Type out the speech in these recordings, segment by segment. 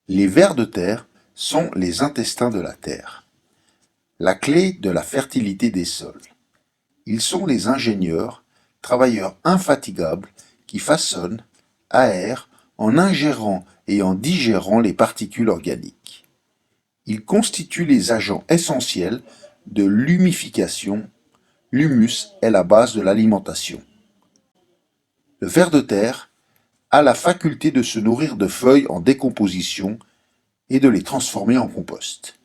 Les vers de terre sont les intestins de la terre, la clé de la fertilité des sols. Ils sont les ingénieurs, travailleurs infatigables qui façonnent, aèrent, en ingérant et en digérant les particules organiques. Ils constituent les agents essentiels de l'humification. L'humus est la base de l'alimentation. Le ver de terre a la faculté de se nourrir de feuilles en décomposition et de les transformer en compost.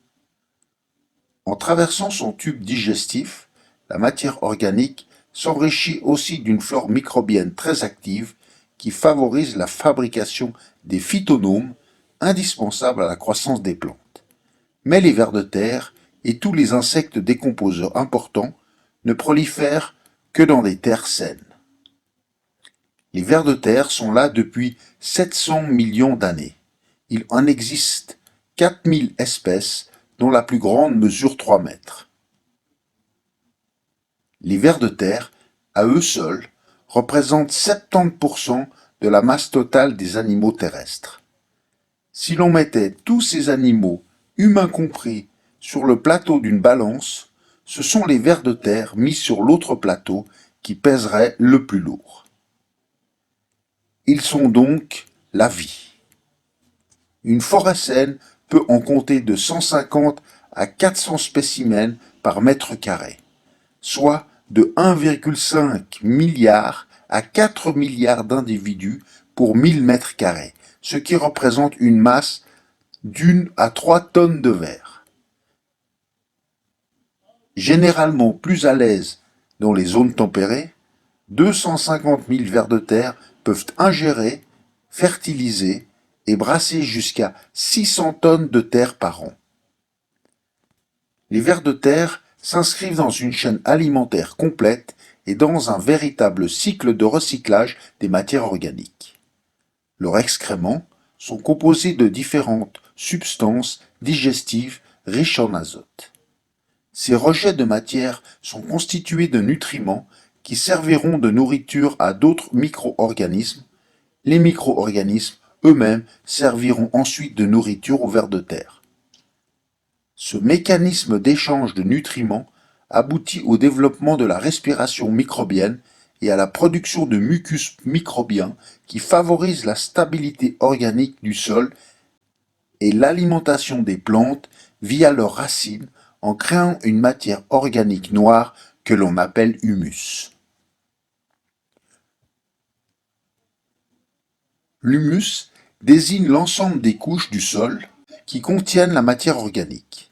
En traversant son tube digestif, la matière organique s'enrichit aussi d'une flore microbienne très active qui favorise la fabrication des phytonomes indispensables à la croissance des plantes. Mais les vers de terre et tous les insectes décomposeurs importants ne prolifèrent que dans des terres saines. Les vers de terre sont là depuis 700 millions d'années. Il en existe 4000 espèces dont la plus grande mesure 3 mètres. Les vers de terre, à eux seuls, représentent 70% de la masse totale des animaux terrestres. Si l'on mettait tous ces animaux, humains compris, sur le plateau d'une balance, ce sont les vers de terre mis sur l'autre plateau qui pèseraient le plus lourd. Ils sont donc la vie. Une forêt saine peut en compter de 150 à 400 spécimens par mètre carré, soit de 1,5 milliard à 4 milliards d'individus pour 1000 mètres carrés, ce qui représente une masse d'1 à 3 tonnes de vers. Généralement plus à l'aise dans les zones tempérées, 250 000 vers de terre peuvent ingérer, fertiliser et brasser jusqu'à 600 tonnes de terre par an. Les vers de terre s'inscrivent dans une chaîne alimentaire complète et dans un véritable cycle de recyclage des matières organiques. Leurs excréments sont composés de différentes substances digestives riches en azote. Ces rejets de matière sont constitués de nutriments qui serviront de nourriture à d'autres micro-organismes. Les micro-organismes eux-mêmes serviront ensuite de nourriture aux vers de terre. Ce mécanisme d'échange de nutriments aboutit au développement de la respiration microbienne et à la production de mucus microbien qui favorise la stabilité organique du sol et l'alimentation des plantes via leurs racines en créant une matière organique noire que l'on appelle humus. L'humus désigne l'ensemble des couches du sol qui contiennent la matière organique.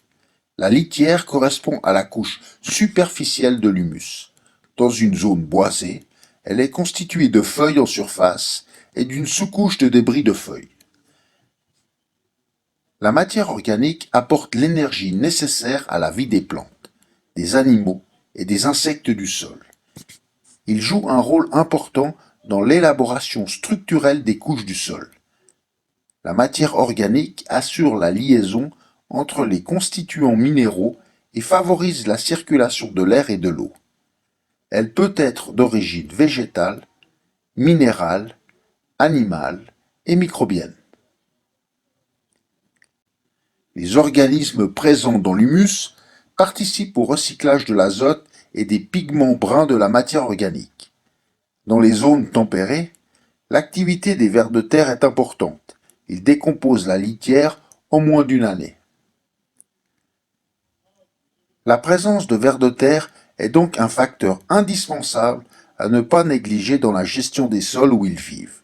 La litière correspond à la couche superficielle de l'humus. Dans une zone boisée, elle est constituée de feuilles en surface et d'une sous-couche de débris de feuilles. La matière organique apporte l'énergie nécessaire à la vie des plantes, des animaux et des insectes du sol. Il joue un rôle important dans l'élaboration structurelle des couches du sol. La matière organique assure la liaison entre les constituants minéraux et favorise la circulation de l'air et de l'eau. Elle peut être d'origine végétale, minérale, animale et microbienne. Les organismes présents dans l'humus participent au recyclage de l'azote et des pigments bruns de la matière organique. Dans les zones tempérées, l'activité des vers de terre est importante. Ils décomposent la litière en moins d'une année. La présence de vers de terre est donc un facteur indispensable à ne pas négliger dans la gestion des sols où ils vivent.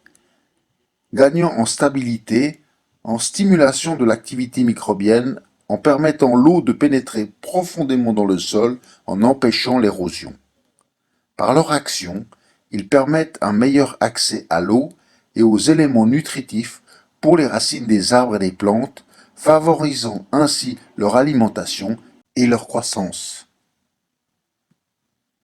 Gagnant en stabilité, en stimulation de l'activité microbienne, en permettant l'eau de pénétrer profondément dans le sol en empêchant l'érosion. Par leur action, ils permettent un meilleur accès à l'eau et aux éléments nutritifs pour les racines des arbres et des plantes, favorisant ainsi leur alimentation et leur croissance.